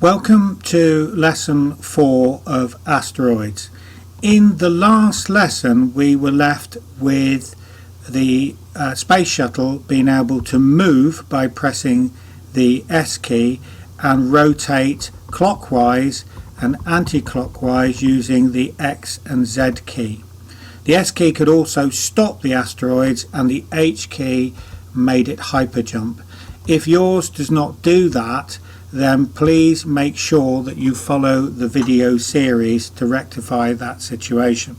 Welcome to lesson 4 of asteroids. In the last lesson we were left with the space shuttle being able to move by pressing the S key and rotate clockwise and anti-clockwise using the X and Z key. The S key could also stop the asteroids and the H key made it hyperjump. If yours does not do that, then please make sure that you follow the video series to rectify that situation.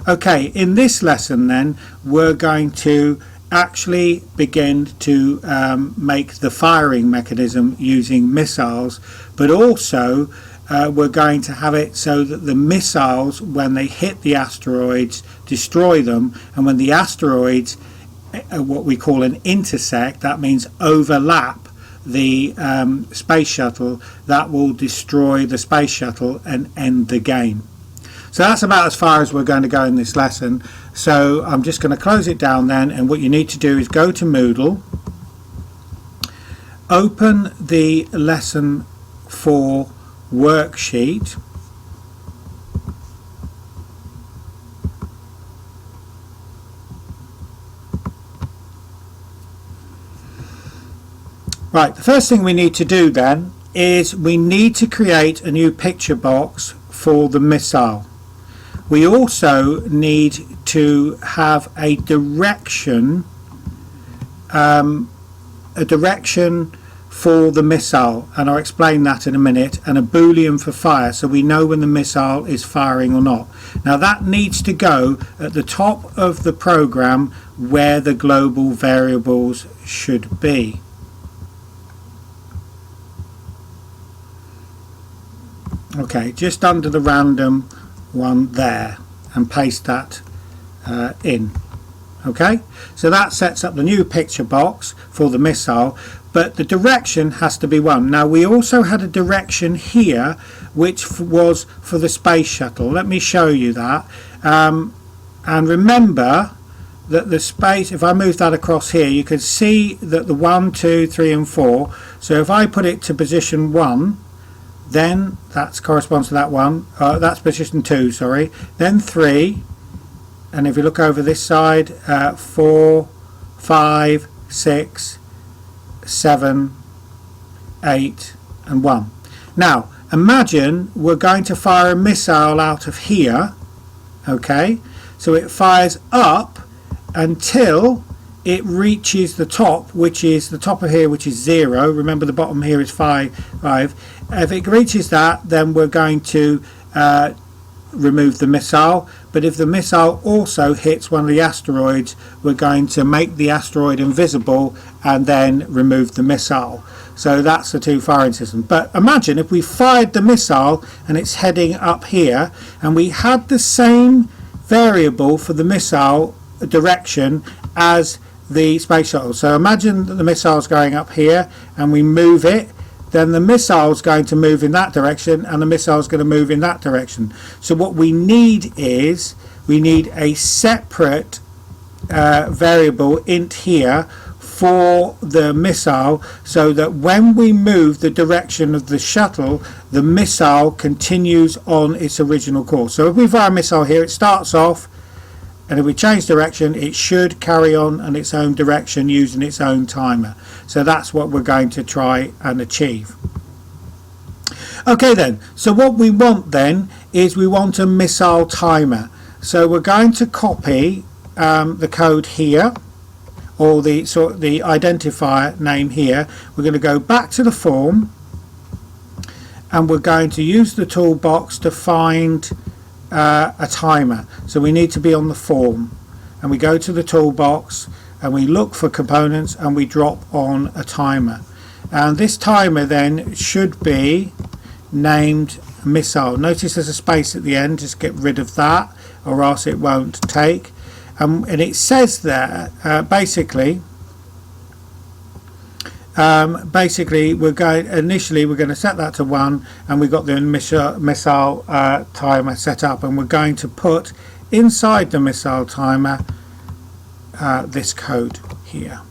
Okay, in this lesson then we're going to actually begin to make the firing mechanism using missiles, but also we're going to have it so that the missiles, when they hit the asteroids, destroy them, and when the asteroids, what we call an intersect, that means overlap the space shuttle, that will destroy the space shuttle and end the game. So that's about as far as we're going to go in this lesson. So I'm just going to close it down then, and what you need to do is go to Moodle, open the lesson 4 worksheet, right. The first thing we need to do then is we need to create a new picture box for the missile. We also need to have a direction for the missile, and I'll explain that in a minute, and a boolean for fire, so we know when the missile is firing or not. Now that needs to go at the top of the program where the global variables should be. Okay, just under the random one there, and paste that in. Okay, so that sets up the new picture box for the missile, but the direction has to be 1. Now we also had a direction here which was for the space shuttle. Let me show you that, and remember that the space, if I move that across here, you can see that the 1, 2, 3 and 4, so if I put it to position 1, then that corresponds to that one, that's position 2, sorry, then 3, and if you look over this side, 4, 5, 6, 7, 8 and 1. Now imagine we're going to fire a missile out of here, okay, so it fires up until it reaches the top, which is the top of here, which is 0. Remember the bottom here is 5. If it reaches that, then we're going to remove the missile, but if the missile also hits one of the asteroids, we're going to make the asteroid invisible and then remove the missile. So that's the 2 firing systems. But imagine if we fired the missile and it's heading up here, and we had the same variable for the missile direction as the space shuttle. So imagine that the missile is going up here and we move it, then the missile is going to move in that direction and the missile is going to move in that direction. So what we need is we need a separate variable int here for the missile, so that when we move the direction of the shuttle, the missile continues on its original course. So if we fire a missile here, it starts off, and if we change direction, it should carry on in its own direction using its own timer. So that's what we're going to try and achieve. Okay then, so what we want then is we want a missile timer. So we're going to copy the code here, or the identifier name here. We're going to go back to the form, and we're going to use the toolbox to find a timer. So we need to be on the form, and we go to the toolbox and we look for components and we drop on a timer, and this timer then should be named missile. Notice there's a space at the end, just get rid of that or else it won't take, and it says there basically we're going to set that to 1, and we've got the missile timer set up, and we're going to put inside the missile timer this code here.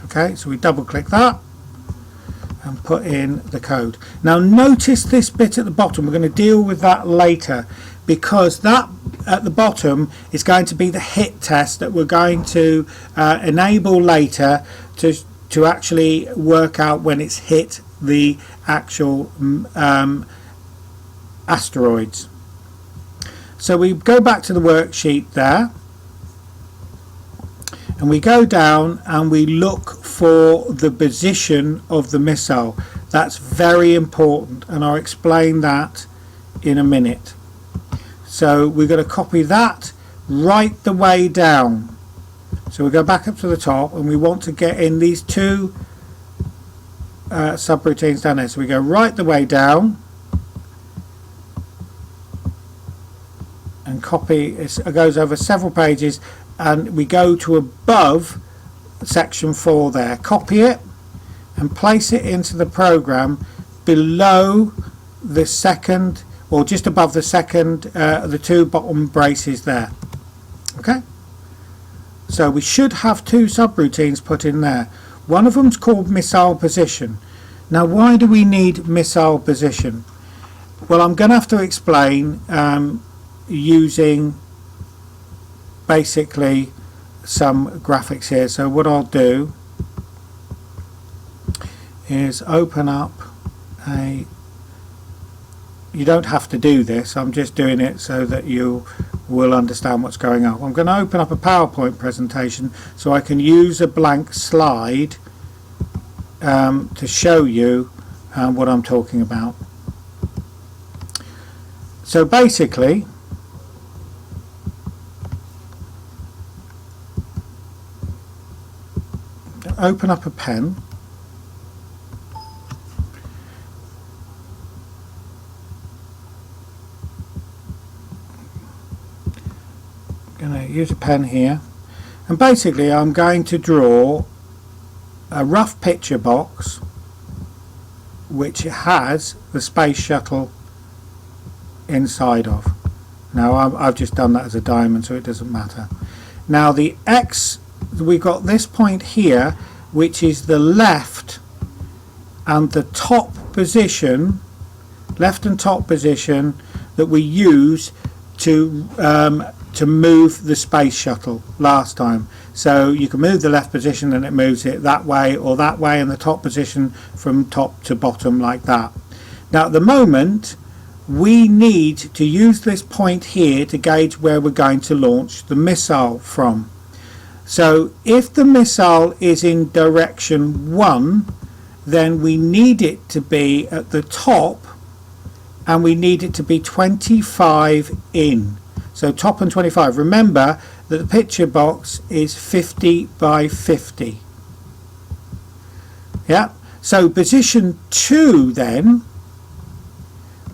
Okay, so we double click that, and put in the code. Now notice this bit at the bottom. We're going to deal with that later, because that at the bottom is going to be the hit test that we're going to enable later to actually work out when it's hit the actual asteroids. So we go back to the worksheet there, and we go down and we look for the position of the missile. That's very important, and I'll explain that in a minute. So we're going to copy that right the way down. So we go back up to the top, and we want to get in these two subroutines down there. So we go right the way down and copy. It goes over several pages, and we go to above section 4 there. Copy it and place it into the program below the second, or just above the second, the two bottom braces there. Okay, so we should have two subroutines put in there. One of them's called missile position. Now why do we need missile position? Well, I'm going to have to explain using basically some graphics here. So what I'll do is open up a, you don't have to do this, I'm just doing it so that you will understand what's going on. I'm going to open up a PowerPoint presentation so I can use a blank slide to show you what I'm talking about. So basically, open up a pen, I'm going to use a pen here, and basically I'm going to draw a rough picture box which has the space shuttle inside of. Now I've just done that as a diamond, so it doesn't matter. Now the X, we've got this point here, which is the left and the top position, left and top position that we use to move the space shuttle last time. So you can move the left position and it moves it that way or that way, and the top position from top to bottom like that. Now at the moment we need to use this point here to gauge where we're going to launch the missile from. So if the missile is in direction 1, then we need it to be at the top, and we need it to be 25 in. So top and 25. Remember that the picture box is 50 by 50. Yeah. So position 2 then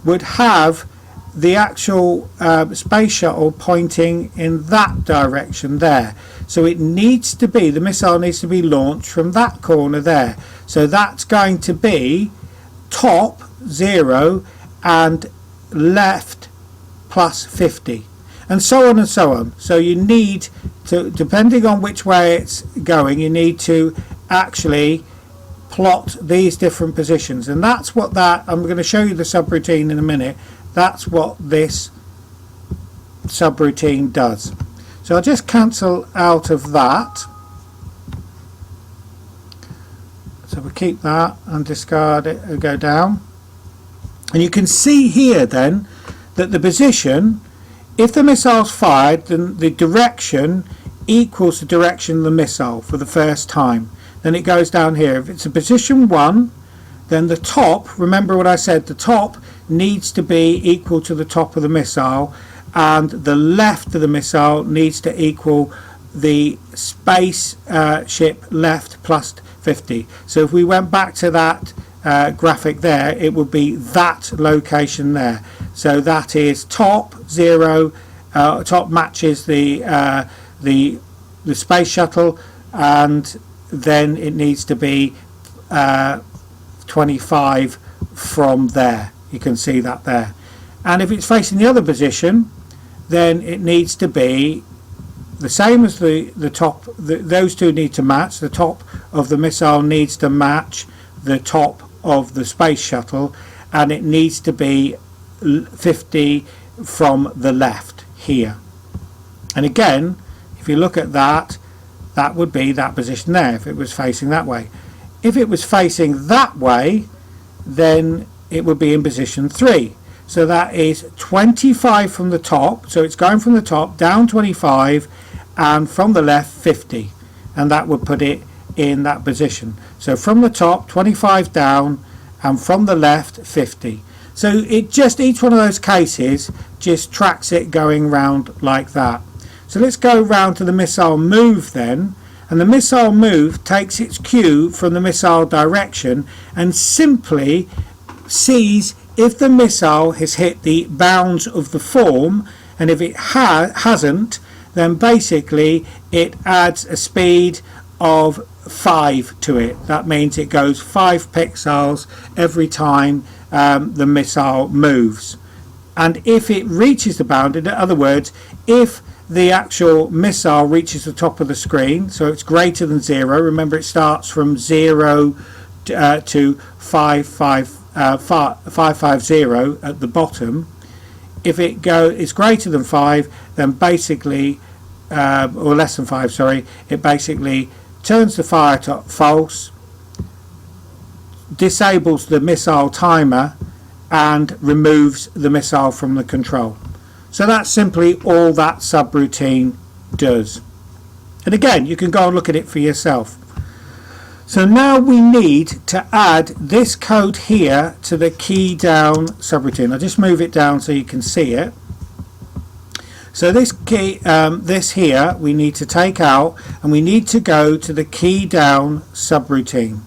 would have the actual space shuttle pointing in that direction there. So it needs to be, the missile needs to be launched from that corner there. So that's going to be top 0 and left plus 50, and so on and so on. So you need to, depending on which way it's going, you need to actually plot these different positions, and that's what that, I'm going to show you the subroutine in a minute. That's what this subroutine does. So I'll just cancel out of that. So we'll keep that and discard it and go down. And you can see here then that the position, if the missile's fired, then the direction equals the direction of the missile for the first time. Then it goes down here. If it's a position 1, then the top, remember what I said, the top needs to be equal to the top of the missile, and the left of the missile needs to equal the space ship left plus 50. So if we went back to that graphic there, it would be that location there. So that is top 0, top matches the space shuttle, and then it needs to be 25 from there. You can see that there. And if it's facing the other position, then it needs to be the same as the top. Those two need to match. The top of the missile needs to match the top of the space shuttle, and it needs to be 50 from the left here. And again, if you look at that, that would be that position there if it was facing that way. If it was facing that way, then it would be in position 3. So that is 25 from the top, so it's going from the top down 25, and from the left 50, and that would put it in that position. So from the top 25 down, and from the left 50. So it just, each one of those cases just tracks it going round like that. So let's go round to the missile move then, and the missile move takes its cue from the missile direction and simply sees if the missile has hit the bounds of the form, and if it hasn't, then basically it adds a speed of 5 to it. That means it goes 5 pixels every time the missile moves. And if it reaches the bound, in other words, if the actual missile reaches the top of the screen, so it's greater than 0, remember it starts from 0 to 550 at the bottom. If it's greater than 5, then basically, or less than 5, sorry, it basically turns the fire to false, disables the missile timer, and removes the missile from the control. So that's simply all that subroutine does. And again, you can go and look at it for yourself. So now we need to add this code here to the key down subroutine. I'll just move it down so you can see it. So this key, this here, we need to take out, and we need to go to the key down subroutine.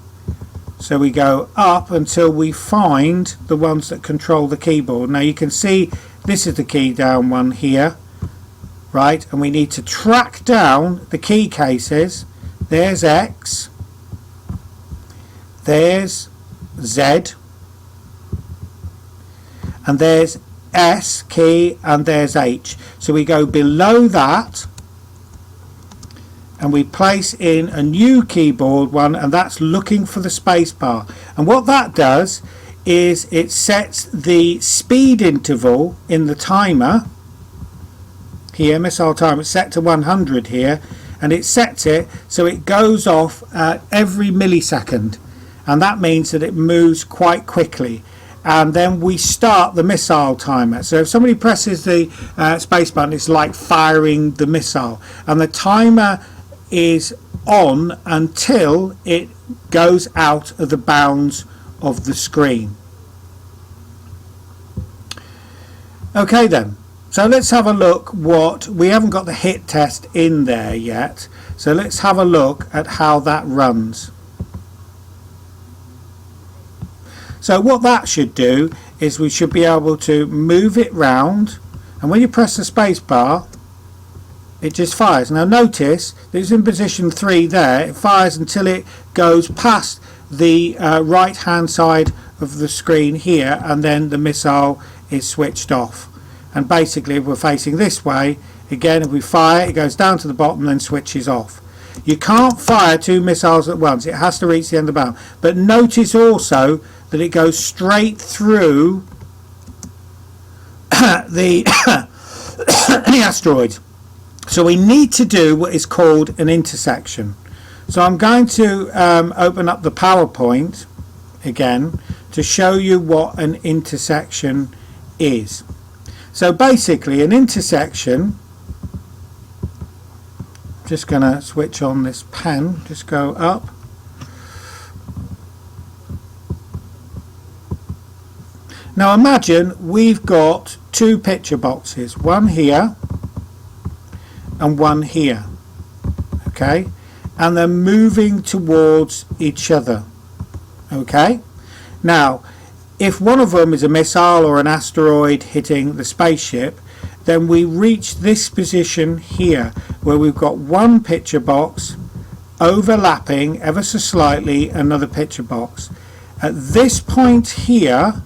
So we go up until we find the ones that control the keyboard. Now you can see this is the key down one here, right? And we need to track down the key cases. There's X, there's Z, and there's S key, and there's H. So we go below that and we place in a new keyboard one, and that's looking for the space bar. And what that does is it sets the speed interval in the timer here, missile timer, it's set to 100 here, and it sets it so it goes off every millisecond, and that means that it moves quite quickly. And then we start the missile timer. So if somebody presses the space button, it's like firing the missile, and the timer is on until it goes out of the bounds of the screen. Okay then, so let's have a look. What we haven't got the hit test in there yet, so let's have a look at how that runs. So what that should do is we should be able to move it round, and when you press the space bar, it just fires. Now notice that it's in position 3 there. It fires until it goes past the right hand side of the screen here, and then the missile is switched off. And basically if we're facing this way, again if we fire, it goes down to the bottom and then switches off. You can't fire 2 missiles at once, it has to reach the end of the bound. But notice also that it goes straight through the asteroid. So we need to do what is called an intersection. So I'm going to open up the PowerPoint again to show you what an intersection is. So basically an intersection, just going to switch on this pen, just go up. Now imagine we've got 2 picture boxes, one here and one here, okay, and they're moving towards each other. Okay, now if one of them is a missile or an asteroid hitting the spaceship, then we reach this position here where we've got one picture box overlapping ever so slightly another picture box. At this point here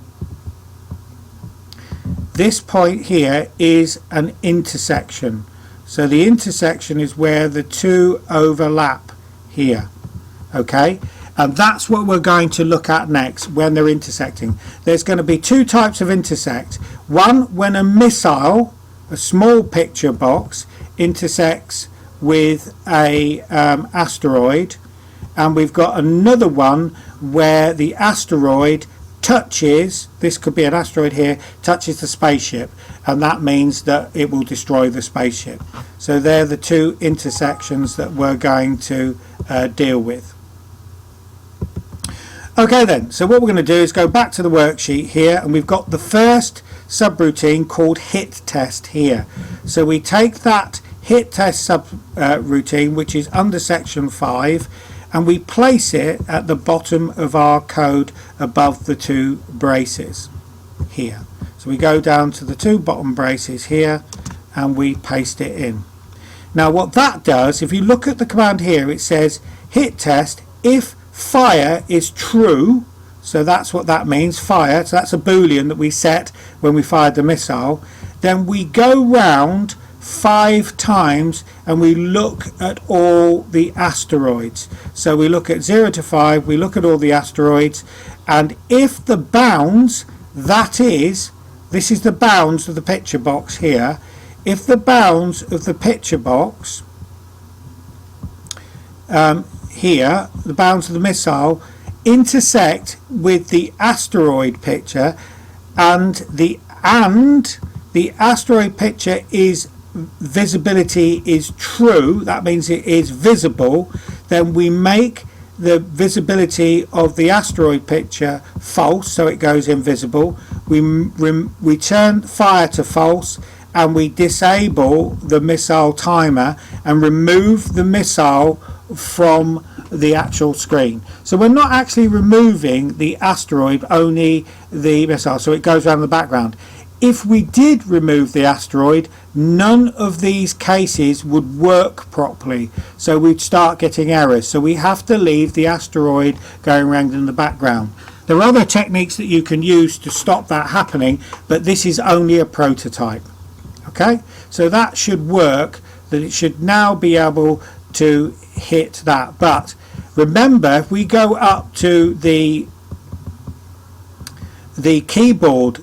is an intersection. So the intersection is where the 2 overlap here, okay, And that's what we're going to look at next when they're intersecting. There's going to be two types of intersect. One, when a missile, a small picture box, intersects with a asteroid, and we've got another one where the asteroid touches, this could be an asteroid here, touches the spaceship, and that means that it will destroy the spaceship. So they're the two intersections that we're going to deal with. Okay then, so what we're going to do is go back to the worksheet here, and we've got the first subroutine called hit test here. So we take that hit test subroutine, which is under section 5, and we place it at the bottom of our code above the two braces here. So we go down to the two bottom braces here and we paste it in. Now what that does, if you look at the command here, it says hit test if fire is true. So that's what that means, fire. So that's a boolean that we set when we fired the missile. Then we go round 5 times and we look at all the asteroids. So we look at 0 to 5, we look at all the asteroids, and if the bounds, that is, this is the bounds of the picture box here, if the bounds of the picture box here, the bounds of the missile, intersect with the asteroid picture, and the asteroid picture is visibility is true, that means it is visible, then we make the visibility of the asteroid picture false, so it goes invisible. We turn fire to false, and we disable the missile timer and remove the missile from the actual screen. So we're not actually removing the asteroid, only the missile, so it goes around the background. If we did remove the asteroid, none of these cases would work properly, so we'd start getting errors. So we have to leave the asteroid going around in the background. There are other techniques that you can use to stop that happening, but this is only a prototype. Okay, so that should work, that it should now be able to hit that. But remember, if we go up to the keyboard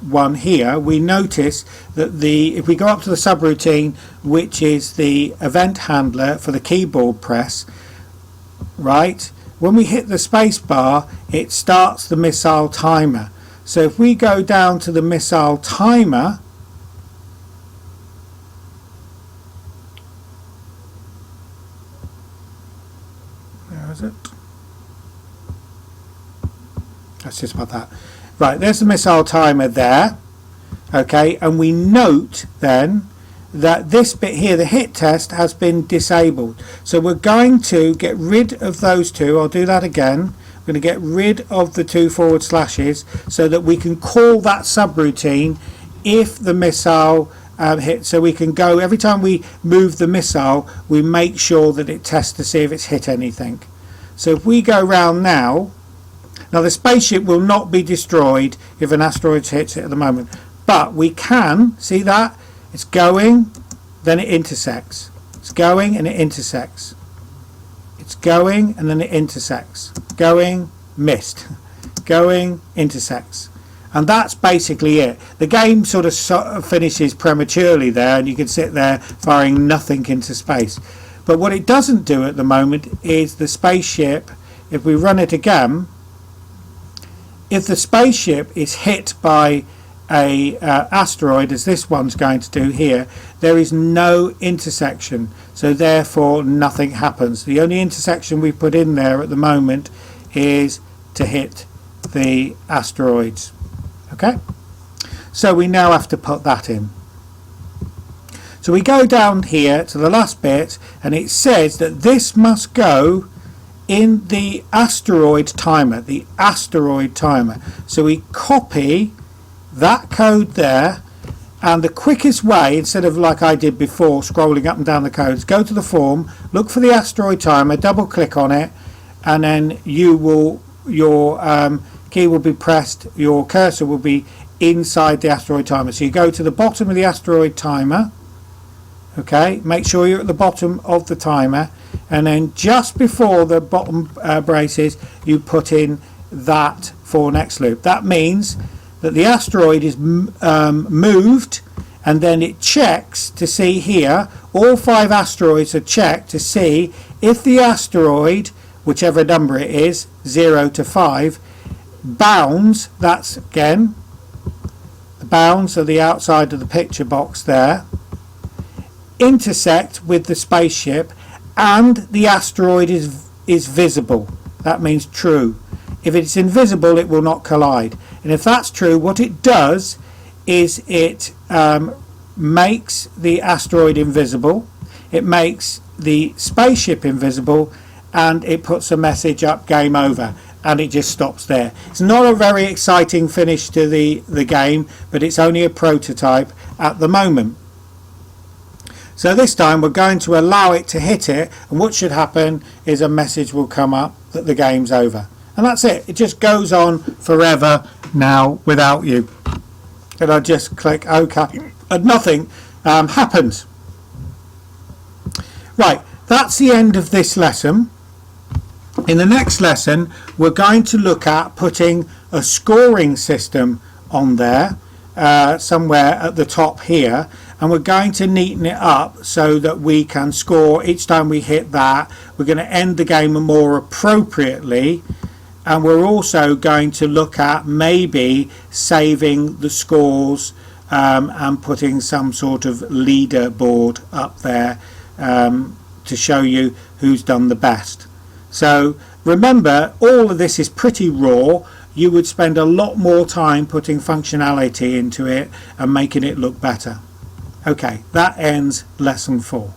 one here, we notice that if we go up to the subroutine, which is the event handler for the keyboard press, right, when we hit the space bar, it starts the missile timer. So if we go down to the missile timer, where is it? That's just about that. Right, there's the missile timer there. Okay, and we note then that this bit here, the hit test, has been disabled. So we're going to get rid of those two. I'll do that again. We're going to get rid of the 2 forward slashes so that we can call that subroutine if the missile hits. So we can go, every time we move the missile, we make sure that it tests to see if it's hit anything. So if we go round now the spaceship will not be destroyed if an asteroid hits it at the moment, but we can see that it's going, then it intersects, it's going and it intersects, it's going and then it intersects, going, missed, going, intersects, and that's basically it. The game sort of finishes prematurely there, and you can sit there firing nothing into space. But what it doesn't do at the moment is the spaceship, if we run it again, if the spaceship is hit by a asteroid, as this one's going to do here, there is no intersection, so therefore nothing happens. The only intersection we put in there at the moment is to hit the asteroids. Okay, so we now have to put that in. So we go down here to the last bit, and it says that this must go in the asteroid timer, so we copy that code there, and the quickest way, instead of like I did before scrolling up and down the codes, go to the form, look for the asteroid timer, double click on it, and then your key will be pressed, your cursor will be inside the asteroid timer. So you go to the bottom of the asteroid timer, Okay, make sure you're at the bottom of the timer, and then just before the bottom braces you put in that for next loop. That means that the asteroid is moved, and then it checks to see here, all 5 asteroids are checked to see if the asteroid, whichever number it is, 0 to 5, bounds, that's again, the bounds are the outside of the picture box there, intersect with the spaceship, and the asteroid is visible. That means true. If it's invisible, it will not collide. And if that's true, what it does is it makes the asteroid invisible, it makes the spaceship invisible, and it puts a message up, game over, and it just stops there. It's not a very exciting finish to the game, but it's only a prototype at the moment. So this time we're going to allow it to hit it, and what should happen is a message will come up that the game's over. And that's it. It just goes on forever now without you. And I just click OK, and nothing happens. Right, that's the end of this lesson. In the next lesson we're going to look at putting a scoring system on there somewhere at the top here, and we're going to neaten it up so that we can score each time we hit that. We're going to end the game more appropriately, and we're also going to look at maybe saving the scores and putting some sort of leaderboard up there to show you who's done the best. So remember, all of this is pretty raw. You would spend a lot more time putting functionality into it and making it look better. Okay, that ends lesson 4.